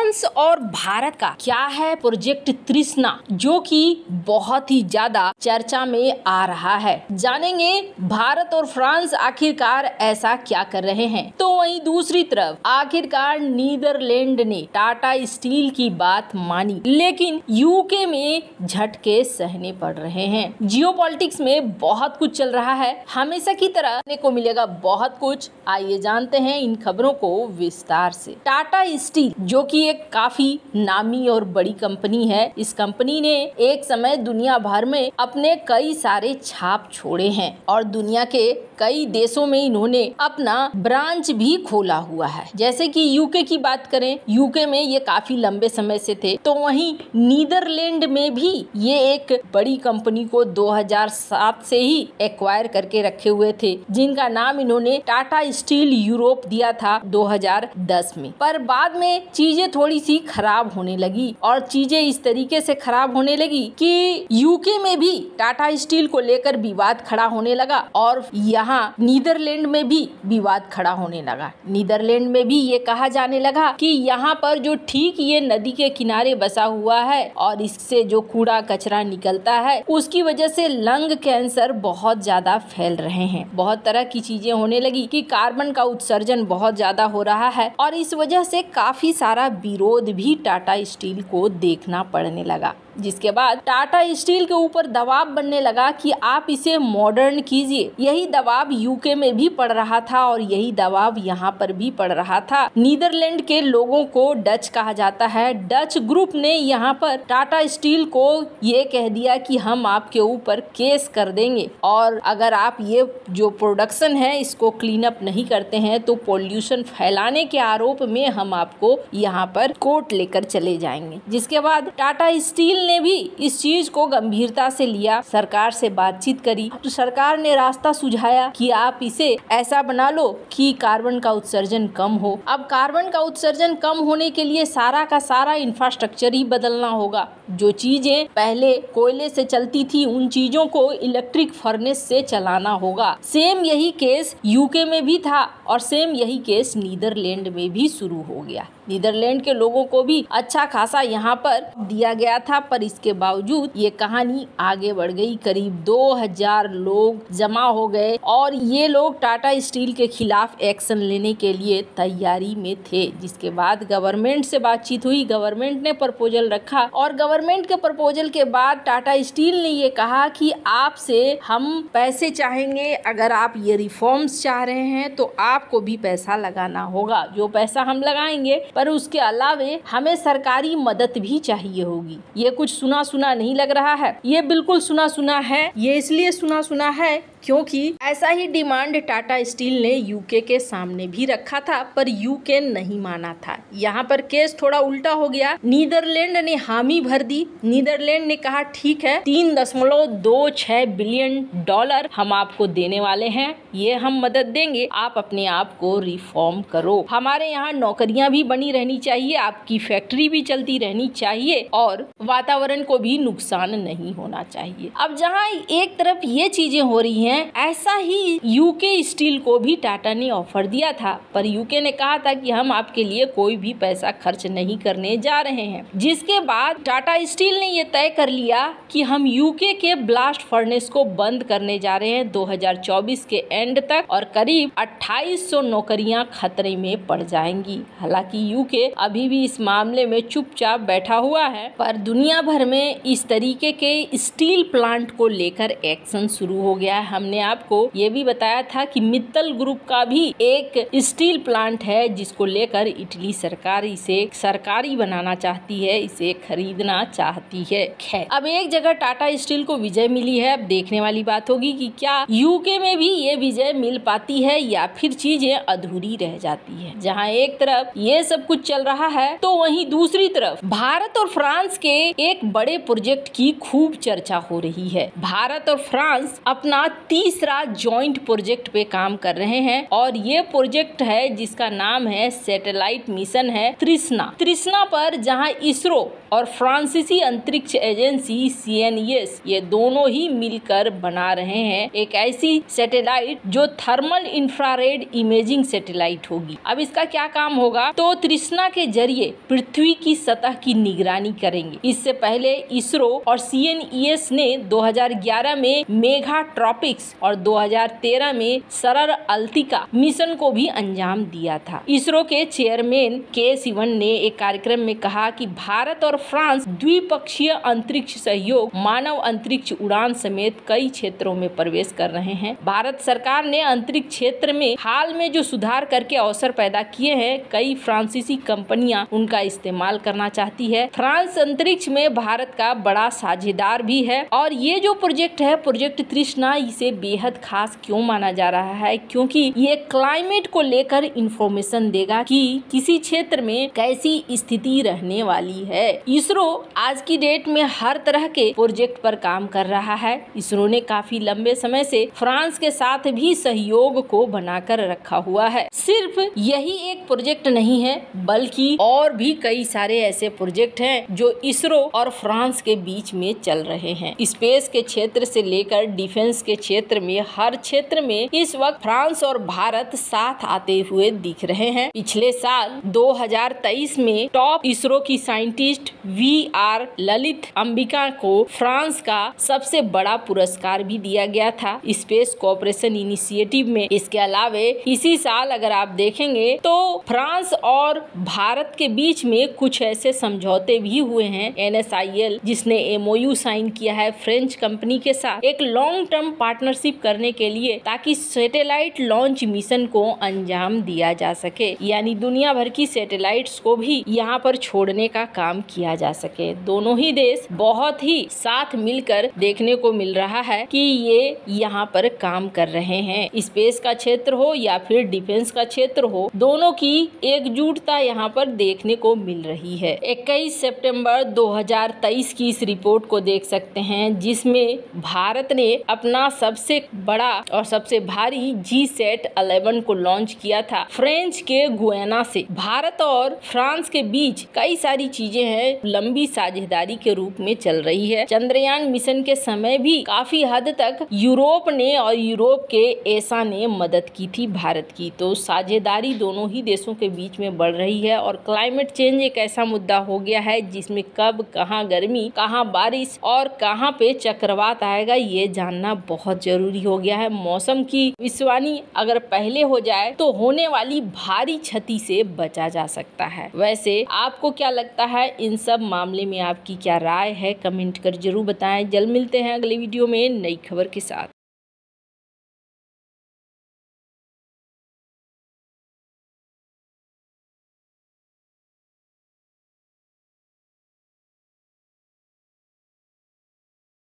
France और भारत का क्या है प्रोजेक्ट तृष्णा, जो कि बहुत ही ज्यादा चर्चा में आ रहा है। जानेंगे भारत और फ्रांस आखिरकार ऐसा क्या कर रहे हैं। तो वहीं दूसरी तरफ आखिरकार नीदरलैंड ने टाटा स्टील की बात मानी, लेकिन यूके में झटके सहने पड़ रहे हैं। जियोपॉलिटिक्स में बहुत कुछ चल रहा है, हमेशा की तरह देखने को मिलेगा बहुत कुछ। आइए जानते हैं इन खबरों को विस्तार से। टाटा स्टील जो कि एक काफी नामी और बड़ी कंपनी है, इस कंपनी ने एक समय दुनिया भर में अपने कई सारे छाप छोड़े हैं और दुनिया के कई देशों में इन्होंने अपना ब्रांच भी खोला हुआ है। जैसे कि यूके की बात करें, यूके में ये काफी लंबे समय से थे, तो वहीं नीदरलैंड में भी ये एक बड़ी कंपनी को 2007 से ही एक्वायर करके रखे हुए थे, जिनका नाम इन्होंने टाटा स्टील यूरोप दिया था 2010 में। पर बाद में चीजें थोड़ी सी खराब होने लगी और चीजें इस तरीके से खराब होने लगी कि यूके में भी टाटा स्टील को लेकर विवाद खड़ा होने लगा और यहाँ नीदरलैंड में भी विवाद खड़ा होने लगा। नीदरलैंड में भी ये कहा जाने लगा कि यहाँ पर जो ठीक ये नदी के किनारे बसा हुआ है और इससे जो कूड़ा कचरा निकलता है, उसकी वजह से लंग कैंसर बहुत ज्यादा फैल रहे हैं। बहुत तरह की चीजें होने लगी कि कार्बन का उत्सर्जन बहुत ज्यादा हो रहा है और इस वजह से काफी सारा विरोध भी टाटा स्टील को देखना पड़ने लगा, जिसके बाद टाटा स्टील के ऊपर दबाव बनने लगा कि आप इसे मॉडर्न कीजिए। यही दबाव यूके में भी पड़ रहा था और यही दबाव यहाँ पर भी पड़ रहा था। नीदरलैंड के लोगों को डच कहा जाता है। डच ग्रुप ने यहाँ पर टाटा स्टील को ये कह दिया कि हम आपके ऊपर केस कर देंगे और अगर आप ये जो प्रोडक्शन है इसको क्लीन अप नहीं करते हैं तो पोल्यूशन फैलाने के आरोप में हम आपको यहाँ पर कोर्ट लेकर चले जाएंगे। जिसके बाद टाटा स्टील ने भी इस चीज को गंभीरता से लिया, सरकार से बातचीत करी तो सरकार ने रास्ता सुझाया कि आप इसे ऐसा बना लो कि कार्बन का उत्सर्जन कम हो। अब कार्बन का उत्सर्जन कम होने के लिए सारा का सारा इंफ्रास्ट्रक्चर ही बदलना होगा। जो चीजें पहले कोयले से चलती थी उन चीजों को इलेक्ट्रिक फर्नेस से चलाना होगा। सेम यही केस यूके में भी था और सेम यही केस नीदरलैंड में भी शुरू हो गया। नीदरलैंड के लोगों को भी अच्छा खासा यहाँ पर दिया गया था, पर इसके बावजूद ये कहानी आगे बढ़ गई। करीब 2000 लोग जमा हो गए और ये लोग टाटा स्टील के खिलाफ एक्शन लेने के लिए तैयारी में थे। जिसके बाद गवर्नमेंट से बातचीत हुई, गवर्नमेंट ने प्रपोजल रखा और गवर्नमेंट के प्रपोजल के बाद टाटा स्टील ने ये कहा कि आपसे हम पैसे चाहेंगे, अगर आप ये रिफॉर्म्स चाह रहे हैं तो आपको भी पैसा लगाना होगा। जो पैसा हम लगाएंगे पर उसके अलावे हमें सरकारी मदद भी चाहिए होगी। ये कुछ सुना सुना नहीं लग रहा है, ये बिल्कुल सुना सुना है। ये इसलिए सुना सुना है क्योंकि ऐसा ही डिमांड टाटा स्टील ने यूके के सामने भी रखा था, पर यूके नहीं माना था। यहाँ पर केस थोड़ा उल्टा हो गया। नीदरलैंड ने हामी भर दी। नीदरलैंड ने कहा ठीक है, $3.26 बिलियन हम आपको देने वाले हैं, ये हम मदद देंगे, आप अपने आप को रिफॉर्म करो। हमारे यहाँ नौकरियां भी बनी रहनी चाहिए, आपकी फैक्ट्री भी चलती रहनी चाहिए और वातावरण को भी नुकसान नहीं होना चाहिए। अब जहाँ एक तरफ ये चीजें हो रही हैं, ऐसा ही यूके स्टील को भी टाटा ने ऑफर दिया था, पर यूके ने कहा था कि हम आपके लिए कोई भी पैसा खर्च नहीं करने जा रहे हैं। जिसके बाद टाटा स्टील ने ये तय कर लिया कि हम यूके के ब्लास्ट फर्नेस को बंद करने जा रहे हैं 2024 के एंड तक और करीब 2800 नौकरियां खतरे में पड़ जाएंगी। हालांकि यूके अभी भी इस मामले में चुपचाप बैठा हुआ है, पर दुनिया भर में इस तरीके के स्टील प्लांट को लेकर एक्शन शुरू हो गया है। हमने आपको ये भी बताया था कि मित्तल ग्रुप का भी एक स्टील प्लांट है जिसको लेकर इटली सरकार इसे सरकारी बनाना चाहती है, इसे खरीदना चाहती है। खैर, अब एक जगह टाटा स्टील को विजय मिली है, अब देखने वाली बात होगी कि क्या यूके में भी ये विजय मिल पाती है या फिर चीजें अधूरी रह जाती है। जहाँ एक तरफ ये सब कुछ चल रहा है तो वहीं दूसरी तरफ भारत और फ्रांस के एक बड़े प्रोजेक्ट की खूब चर्चा हो रही है। भारत और फ्रांस अपना तीसरा जॉइंट प्रोजेक्ट पे काम कर रहे हैं और ये प्रोजेक्ट है जिसका नाम है सैटेलाइट मिशन है तृष्णा। तृष्णा पर जहां इसरो और फ्रांसीसी अंतरिक्ष एजेंसी CNES ये दोनों ही मिलकर बना रहे हैं एक ऐसी सैटेलाइट जो थर्मल इंफ्रारेड इमेजिंग सैटेलाइट होगी। अब इसका क्या काम होगा, तो तृष्णा के जरिए पृथ्वी की सतह की निगरानी करेंगे। इससे पहले इसरो और CNES ने 2011 में मेघा ट्रॉपिक्स और 2013 में सरल अल्टिका मिशन को भी अंजाम दिया था। इसरो के चेयरमैन के सिवन ने एक कार्यक्रम में कहा कि भारत और फ्रांस द्विपक्षीय अंतरिक्ष सहयोग, मानव अंतरिक्ष उड़ान समेत कई क्षेत्रों में प्रवेश कर रहे हैं। भारत सरकार ने अंतरिक्ष क्षेत्र में हाल में जो सुधार करके अवसर पैदा किए हैं, कई फ्रांसीसी कंपनियां उनका इस्तेमाल करना चाहती है। फ्रांस अंतरिक्ष में भारत का बड़ा साझेदार भी है और ये जो प्रोजेक्ट है, प्रोजेक्ट तृष्णा, इसे बेहद खास क्यों माना जा रहा है? क्योंकि ये क्लाइमेट को लेकर इंफॉर्मेशन देगा कि किसी क्षेत्र में कैसी स्थिति रहने वाली है। इसरो आज की डेट में हर तरह के प्रोजेक्ट पर काम कर रहा है। इसरो ने काफी लंबे समय से फ्रांस के साथ भी सहयोग को बनाकर रखा हुआ है। सिर्फ यही एक प्रोजेक्ट नहीं है, बल्कि और भी कई सारे ऐसे प्रोजेक्ट हैं जो इसरो और फ्रांस के बीच में चल रहे हैं। स्पेस के क्षेत्र से लेकर डिफेंस के क्षेत्र में, हर क्षेत्र में इस वक्त फ्रांस और भारत साथ आते हुए दिख रहे हैं। पिछले साल 2023 में टॉप इसरो की साइंटिस्ट VR ललित अंबिका को फ्रांस का सबसे बड़ा पुरस्कार भी दिया गया था स्पेस कोऑपरेशन इनिशिएटिव में। इसके अलावा इसी साल अगर आप देखेंगे तो फ्रांस और भारत के बीच में कुछ ऐसे समझौते भी हुए हैं। NSIL जिसने MOU साइन किया है फ्रेंच कंपनी के साथ एक लॉन्ग टर्म पार्टनरशिप करने के लिए, ताकि सैटेलाइट लॉन्च मिशन को अंजाम दिया जा सके, यानी दुनिया भर की सैटेलाइट्स को भी यहाँ पर छोड़ने का काम किया जा सके। दोनों ही देश बहुत ही साथ मिलकर देखने को मिल रहा है कि ये यहाँ पर काम कर रहे हैं। स्पेस का क्षेत्र हो या फिर डिफेंस का क्षेत्र हो, दोनों की एकजुटता यहाँ पर देखने को मिल रही है। 21 सितंबर 2023 की इस रिपोर्ट को देख सकते हैं, जिसमें भारत ने अपना सबसे बड़ा और सबसे भारी GSAT-11 को लॉन्च किया था फ्रेंच के गुयाना से। भारत और फ्रांस के बीच कई सारी चीजें हैं, लंबी साझेदारी के रूप में चल रही है। चंद्रयान मिशन के समय भी काफी हद तक यूरोप ने और यूरोप के ESA ने मदद की थी भारत की। तो साझेदारी दोनों ही देशों के बीच में बढ़ रही है और क्लाइमेट चेंज एक ऐसा मुद्दा हो गया है जिसमें कब कहाँ गर्मी, कहाँ बारिश और कहाँ पे चक्रवात आएगा, ये जानना बहुत जरूरी हो गया है। मौसम की भविष्यवाणी अगर पहले हो जाए तो होने वाली भारी क्षति से बचा जा सकता है। वैसे आपको क्या लगता है, इन सब मामले में आपकी क्या राय है? कमेंट कर जरूर बताएं। जल्द मिलते हैं अगले वीडियो में नई खबर के साथ।